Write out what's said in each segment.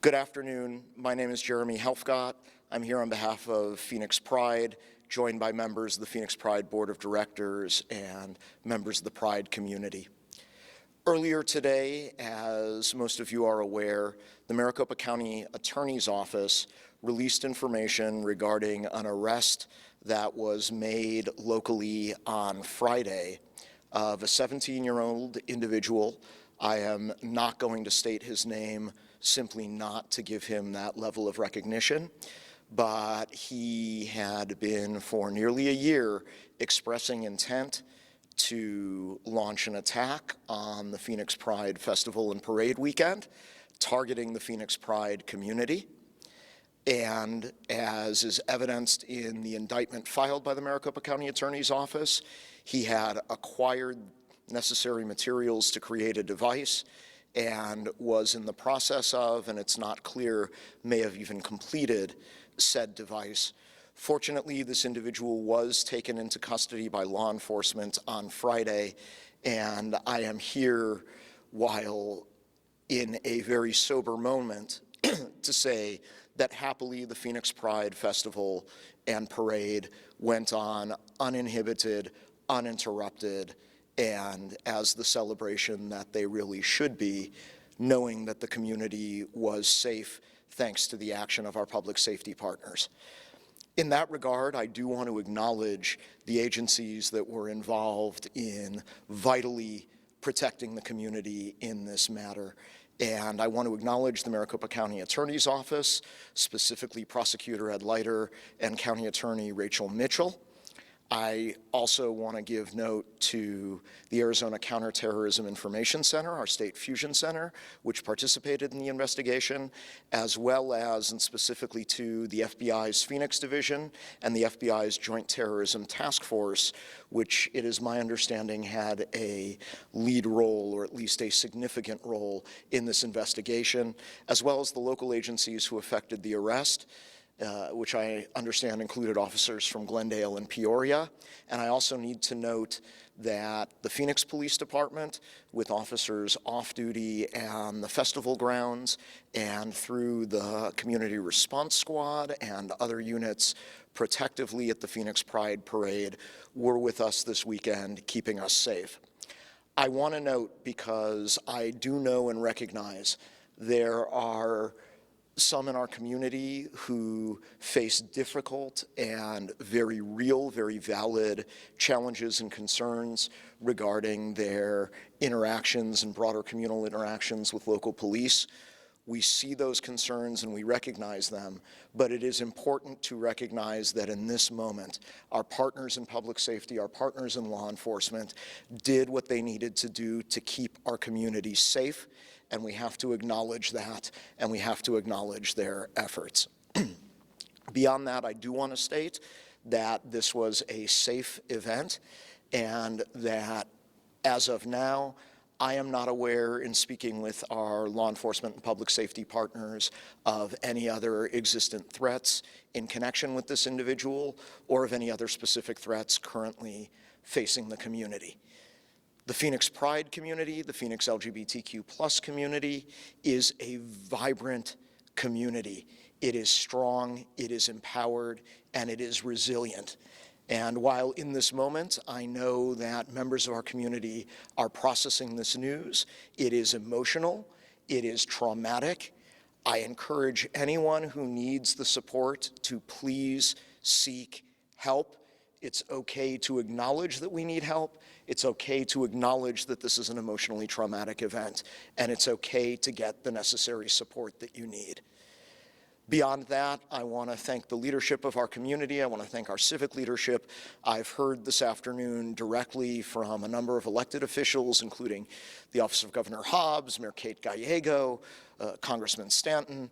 Good afternoon. My name is Jeremy Helfgot. I'm here on behalf of Phoenix Pride, joined by members of the Phoenix Pride Board of Directors and members of the Pride community. Earlier today, as most of you are aware, the Maricopa County Attorney's Office released information regarding an arrest that was made locally on Friday of a 17-year-old individual. I am not going to state his name, simply not to give him that level of recognition, but he had been for nearly a year expressing intent to launch an attack on the Phoenix Pride Festival and Parade weekend, targeting the Phoenix Pride community. And as is evidenced in the indictment filed by the Maricopa County Attorney's Office, he had acquired necessary materials to create a device and was in the process of, and it's not clear, may have even completed said device. Fortunately, this individual was taken into custody by law enforcement on Friday, and I am here, while in a very sober moment, to say that happily the Phoenix Pride Festival and Parade went on uninhibited, uninterrupted, and as the celebration that they really should be, knowing that the community was safe thanks to the action of our public safety partners. In that regard, I do want to acknowledge the agencies that were involved in vitally protecting the community in this matter. And I want to acknowledge the Maricopa County Attorney's Office, specifically Prosecutor Ed Leiter and County Attorney Rachel Mitchell. I also want to give note to the Arizona Counterterrorism Information Center, our state fusion center, which participated in the investigation, as well as, and specifically to, the FBI's Phoenix Division and the FBI's Joint Terrorism Task Force, which it is my understanding had a lead role, or at least a significant role, in this investigation, as well as the local agencies who effected the arrest, which I understand included officers from Glendale and Peoria. And I also need to note that the Phoenix Police Department, with officers off-duty on the festival grounds and through the Community Response Squad and other units protectively at the Phoenix Pride Parade, were with us this weekend, keeping us safe. I want to note, because I do know and recognize there are some in our community who face difficult and very real, very valid challenges and concerns regarding their interactions and broader communal interactions with local police. We see those concerns and we recognize them, but it is important to recognize that in this moment, our partners in public safety, our partners in law enforcement, did what they needed to do to keep our community safe, and we have to acknowledge that, and we have to acknowledge their efforts. Beyond that, I do want to state that this was a safe event, and that as of now, I am not aware, in speaking with our law enforcement and public safety partners, of any other existent threats in connection with this individual, or of any other specific threats currently facing the community. The Phoenix Pride community, the Phoenix LGBTQ+ community, is a vibrant community. It is strong, it is empowered, and it is resilient. And while in this moment, I know that members of our community are processing this news, it is emotional, it is traumatic. I encourage anyone who needs the support to please seek help. It's okay to acknowledge that we need help. It's okay to acknowledge that this is an emotionally traumatic event, and it's okay to get the necessary support that you need. Beyond that, I want to thank the leadership of our community. I want to thank our civic leadership. I've heard this afternoon directly from a number of elected officials, including the Office of Governor Hobbs, Mayor Kate Gallego, Congressman Stanton,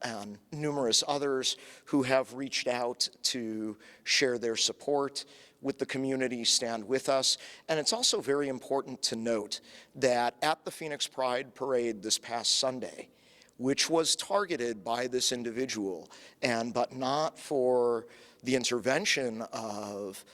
and numerous others who have reached out to share their support with the community, stand with us. And it's also very important to note that at the Phoenix Pride Parade this past Sunday, which was targeted by this individual, but not for the intervention of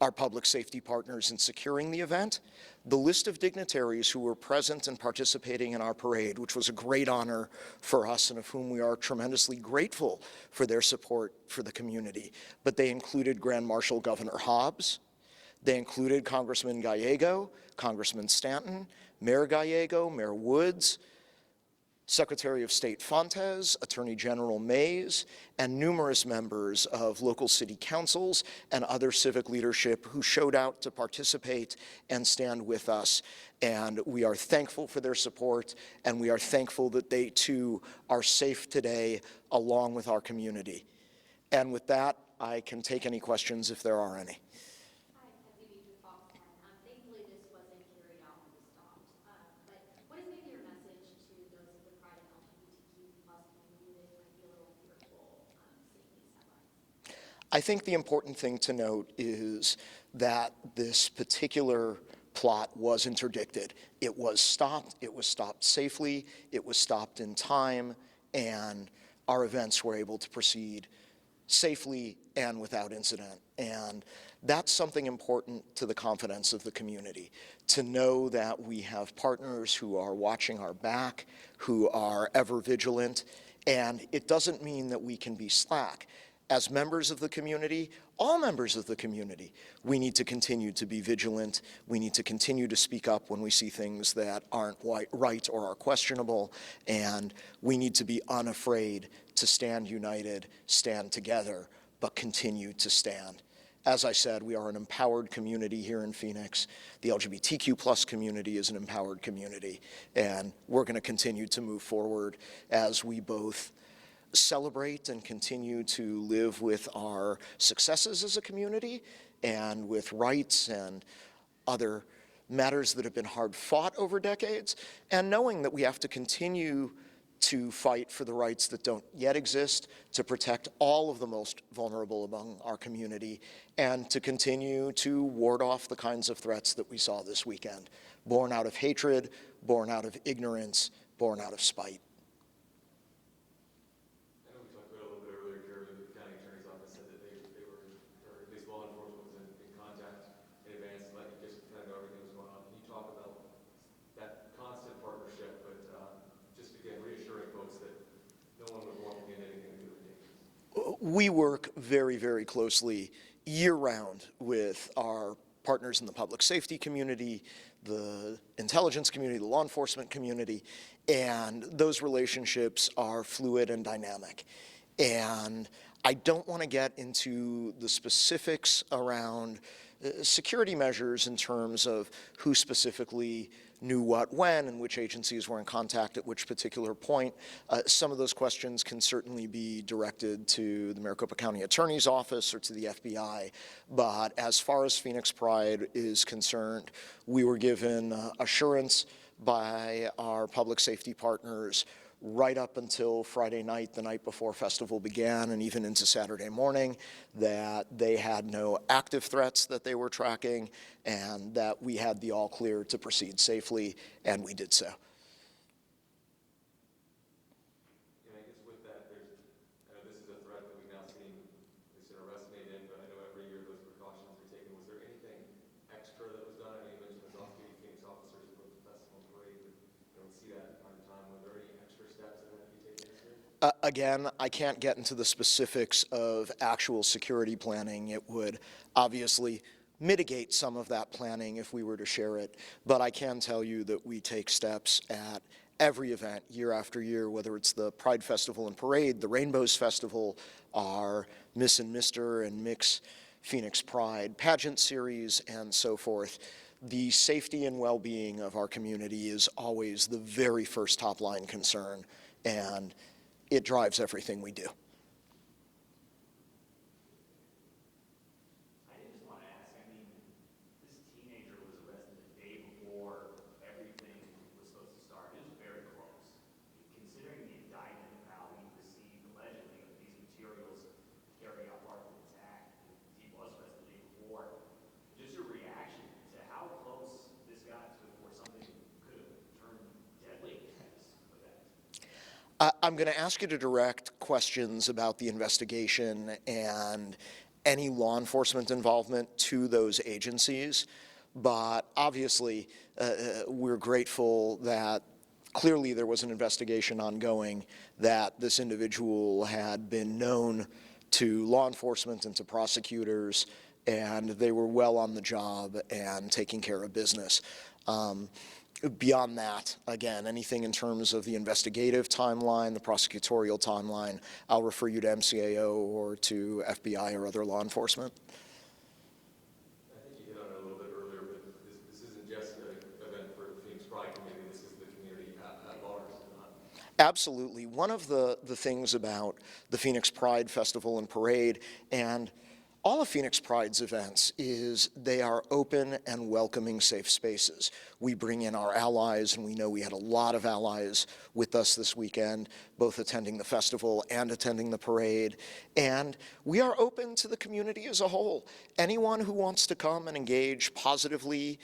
our public safety partners in securing the event. The list of dignitaries who were present and participating in our parade, which was a great honor for us and of whom we are tremendously grateful for their support for the community. But they included Grand Marshal Governor Hobbs, they included Congressman Gallego, Congressman Stanton, Mayor Gallego, Mayor Woods, Secretary of State Fontes, Attorney General Mays, and numerous members of local city councils and other civic leadership who showed out to participate and stand with us. And we are thankful for their support, and we are thankful that they too are safe today along with our community. And with that, I can take any questions if there are any. Thankfully, this wasn't carried out and stopped. But what is maybe your message to those of the Pride and LGBTQ plus community that might be a little fearful seeing these headlines? I think the important thing to note is that this particular plot was interdicted. It was stopped safely, it was stopped in time, and our events were able to proceed safely and without incident. And that's something important to the confidence of the community, to know that we have partners who are watching our back, who are ever vigilant, and it doesn't mean that we can be slack. As members of the community, all members of the community, we need to continue to be vigilant. We need to continue to speak up when we see things that aren't right or are questionable, and we need to be unafraid to stand united, stand together, but continue to stand. As I said, we are an empowered community here in Phoenix. The LGBTQ plus community is an empowered community, and we're going to continue to move forward as we both celebrate and continue to live with our successes as a community and with rights and other matters that have been hard fought over decades, and knowing that we have to continue to fight for the rights that don't yet exist, to protect all of the most vulnerable among our community, and to continue to ward off the kinds of threats that we saw this weekend, born out of hatred, born out of ignorance, born out of spite. We work very, very closely year-round with our partners in the public safety community, the intelligence community, the law enforcement community, and those relationships are fluid and dynamic. And I don't want to get into the specifics around security measures in terms of who specifically knew what when and which agencies were in contact at which particular point. Some of those questions can certainly be directed to the Maricopa County Attorney's Office or to the FBI, but as far as Phoenix Pride is concerned, we were given assurance by our public safety partners right up until Friday night, the night before festival began, and even into Saturday morning, that they had no active threats that they were tracking, and that we had the all clear to proceed safely, and we did so. And I guess with that, I know this is a threat that we've now seen this arrest made in, but I know every year those precautions are taken. Was there anything extra that was done? I know you mentioned those off-duty Phoenix officers who go to the festival and parade, but you don't see that from time to time. Were there any extra steps that had to be taken this year? Again, I can't get into the specifics of actual security planning. It would obviously mitigate some of that planning if we were to share it, but I can tell you that we take steps at every event year after year, whether it's the Pride Festival and Parade, the Rainbows Festival, our Miss and Mr. and Mix Phoenix Pride pageant series, and so forth. The safety and well-being of our community is always the very first top-line concern, and it drives everything we do. I did just want to ask, I mean, this teenager was arrested the day before everything was supposed to start. It was very close. Considering the indictment of how he received allegedly these materials carrying out part of the attack, he was arrested the day before. Just your reaction to how close this got to before something could have turned deadly at this event? I'm going to ask you to direct questions about the investigation and any law enforcement involvement to those agencies. But obviously, we're grateful that clearly there was an investigation ongoing, that this individual had been known to law enforcement and to prosecutors, and they were well on the job and taking care of business. Beyond that, again, anything in terms of the investigative timeline, the prosecutorial timeline, I'll refer you to MCAO or to FBI or other law enforcement. I think you hit on it a little bit earlier, but this isn't just an event for the Phoenix Pride community, this is the community at large, is it not? Absolutely. One of the things about the Phoenix Pride Festival and Parade and all of Phoenix Pride's events is they are open and welcoming safe spaces. We bring in our allies, and we know we had a lot of allies with us this weekend, both attending the festival and attending the parade. And we are open to the community as a whole. Anyone who wants to come and engage positively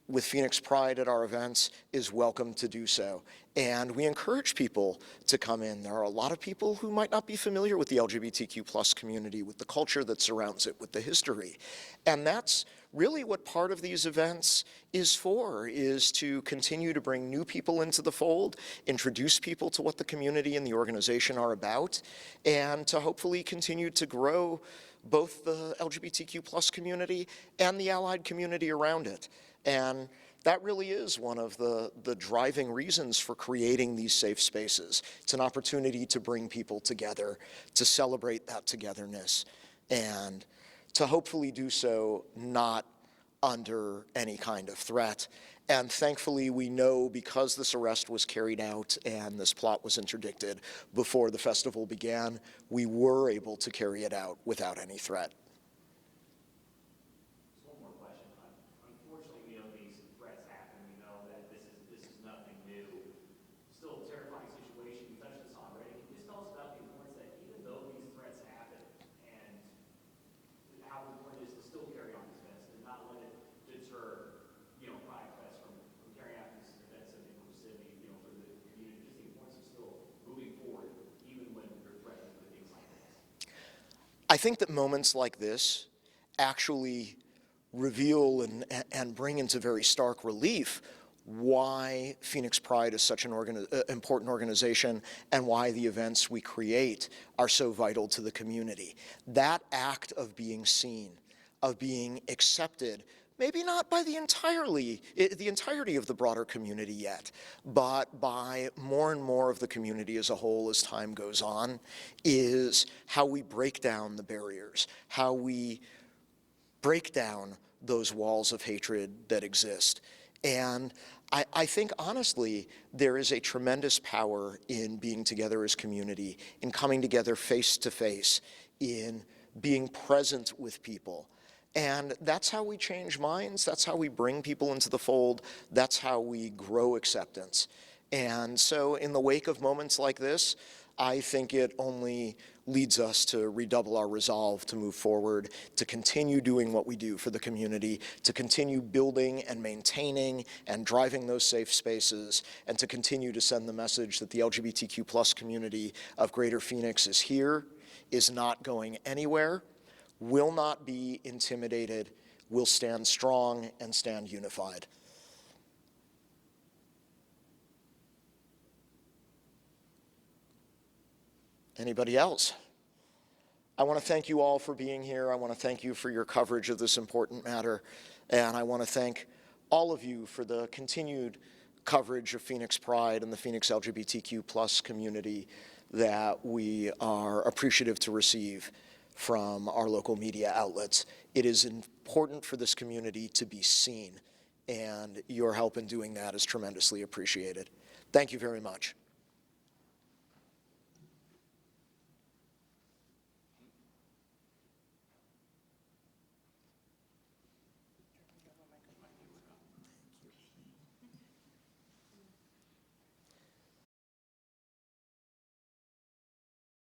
with Phoenix Pride at our events is welcome to do so. And we encourage people to come in. There are a lot of people who might not be familiar with the LGBTQ plus community, with the culture that surrounds it, with the history. And that's really what part of these events is for, is to continue to bring new people into the fold, introduce people to what the community and the organization are about, and to hopefully continue to grow both the LGBTQ plus community and the allied community around it. And that really is one of the driving reasons for creating these safe spaces. It's an opportunity to bring people together, to celebrate that togetherness, and to hopefully do so not under any kind of threat. And thankfully, we know, because this arrest was carried out and this plot was interdicted before the festival began, we were able to carry it out without any threat. Just one more question. Unfortunately, we know these threats happen. We know that this is nothing new. Still a terrifying situation. You touched this already. Can you just tell us about the importance that even though these threats happen, and how important it is to still carry on these events and not let it deter, Pride Fest from carrying out these events of inclusivity, for the community? Just the importance of still moving forward, even when you're threatened with things like this. I think that moments like this actually reveal and bring into very stark relief why Phoenix Pride is such an important organization and why the events we create are so vital to the community. That act of being seen, of being accepted, maybe not by the entirety of the broader community yet, but by more and more of the community as a whole as time goes on, is how we break down the barriers, how we break down those walls of hatred that exist. And I think, honestly, there is a tremendous power in being together as community, in coming together face to face, in being present with people. And that's how we change minds, that's how we bring people into the fold, that's how we grow acceptance. And so in the wake of moments like this, I think it only leads us to redouble our resolve to move forward, to continue doing what we do for the community, to continue building and maintaining and driving those safe spaces, and to continue to send the message that the LGBTQ plus community of Greater Phoenix is here, is not going anywhere, will not be intimidated, will stand strong and stand unified. Anybody else? I want to thank you all for being here. I want to thank you for your coverage of this important matter. And I want to thank all of you for the continued coverage of Phoenix Pride and the Phoenix LGBTQ plus community that we are appreciative to receive from our local media outlets. It is important for this community to be seen, and your help in doing that is tremendously appreciated. Thank you very much.